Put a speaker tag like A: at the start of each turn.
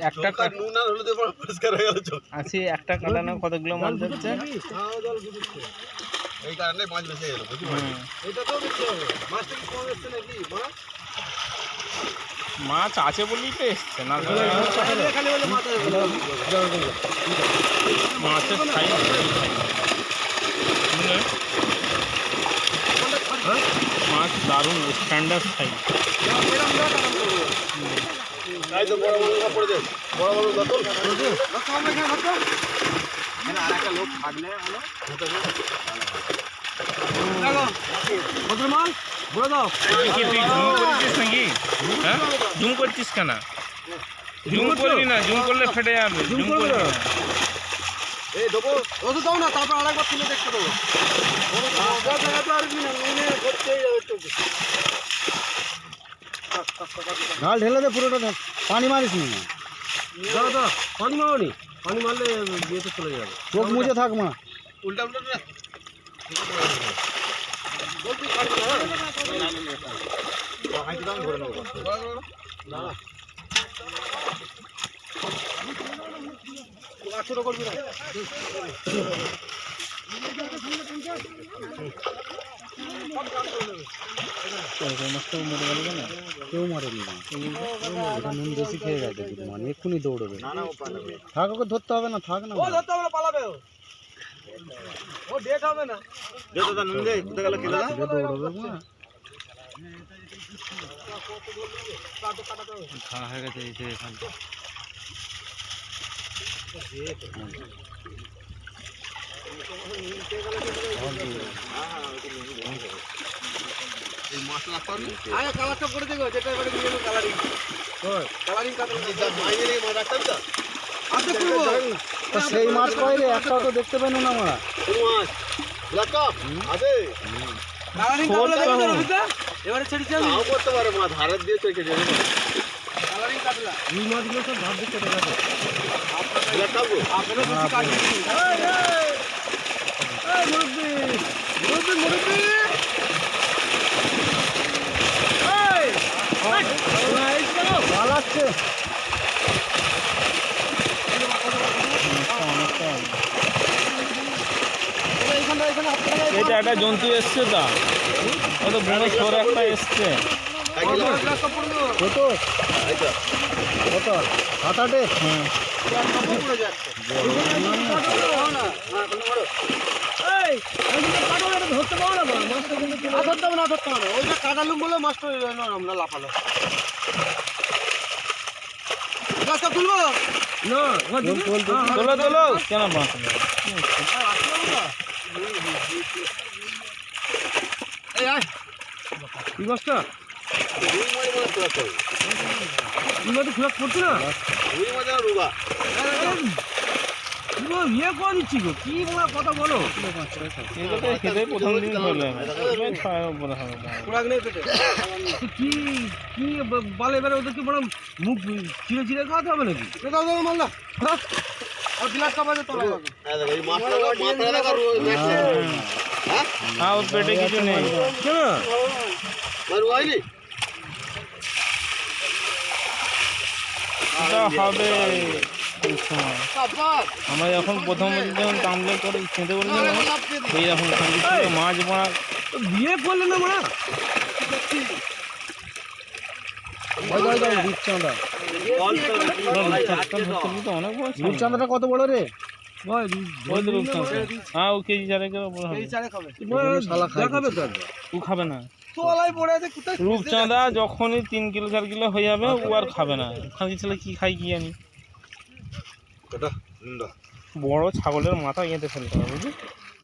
A: একটা নুন আর হলুদে পরিষ্কার হয়ে গেল চোখ। আছি একটা কাঁটা না কতগুলো মাছ যাচ্ছে এই কারণে মাছ বেশি গেল বুঝি এটা তো বেশি হবে মাছটা কি কম এসছে নাকি বড় মাছ আছে বলেই তো এসছে না খালি বলে মাছের খাই মাছ দারুণ স্ট্যান্ডার্ড খাই তাই তো বড় বড় পড়ে দে বড় বড় দতল আমরা এখানে ধরতো এখানে আরেকটা লোক থাকলে হলো লাগো কত মাল বড় দাও কি তুই জুম করছিস নাকি হ্যাঁ জুম করছিস কেন জুম করবি না জুম করলে ফেটে যাবে জুম করবি না এই দেবো ওটা দাও না তারপর আরেকবার তুলে দেখতে দেবো
B: ঢাল ঢেলে দে পুরোটা পানি মারিস নি
A: দাদা পানি মারনি পানি মারলে বিয়েতে চলে যাবে
B: চোখ মুজে থাক মা
A: উল্টা উল্টা না করবি না
B: কেউ মারেনি নুন বেশি খেয়ে গেছে মানে এক্ষুনি দৌড়বে থাক ওকে ধরতে হবে না থাক না
A: ধরতে হবে না পালাবে ও ডেট হবে না দে দাদা নুন দে কোথা গেল কেলা
B: দৌড়বে মা খাওয়া হয়ে গেছে এই যে এখান
A: মশলা পানি আরে কালারটা করে দেখো যেটা করে নিয়ে কালারিং ওই কালারিং কাটা মাইনে নেই মাছ রাখতাম তো আচ্ছা করব
B: তো সেই মাছ কইরে একটাও তো দেখতে পাইনো না আমরা
A: কোন মাছ ব্ল্যাক কাপ আছে কালারিং কাটলা রবিদা এবারে ছেড়ে যাও নাও করতে পারে মাছ ধারে দিয়ে চকে যাবে কালারিং কাটলা এই মাছগুলো সব ধার দিতে দেখা যায় ব্ল্যাক কাপ আপনি বেশি কাটি এই মুরব্বি মুরব্বি মুরব্বি
B: পালাচ্ছে
A: এটা একটা জন্তু এসছে তা কত বড় সর একটা এসছে
B: কত কত হাত আটে
A: ধরতে পারো না ধরতে হবে না ধরতে হবে ওই যে কাটালুম বলে মাছটা আমরা লাফালো গাছটা তুলবো না তোলো তোলো কেন মাছ এই আয় কি মাছটা খোলা পড়ছে না ইয়ে করে দিচ্ছি গো কি বলা কথা বলো খেতে প্রথম দিন কি কি বলে এবারে ওদেরকে বড় মুখ চিড়ে চিড়ে খাওয়াতে হবে নাকি মাল্লা আর বিলাস কাবাজে তোলা হ্যাঁ ওর পেটে কিছু নেই হবে আমরা যখন প্রথম যখন টামলে করে খেতে বললাম সেই রকম মাছ মারা বিয়ে করলে না মারা
B: রূপচাঁদাটা কত বড় রে
A: হ্যাঁ ও কেজি ও খাবে না রূপচাঁদা যখনই 3 কিলো 4 কিলো হয়ে যাবে ও আর খাবে না খালি ছেলে কি খাই কি জানি বড় ছাগলের মাথা ইয়েতে ফেলতে হবে বুঝলি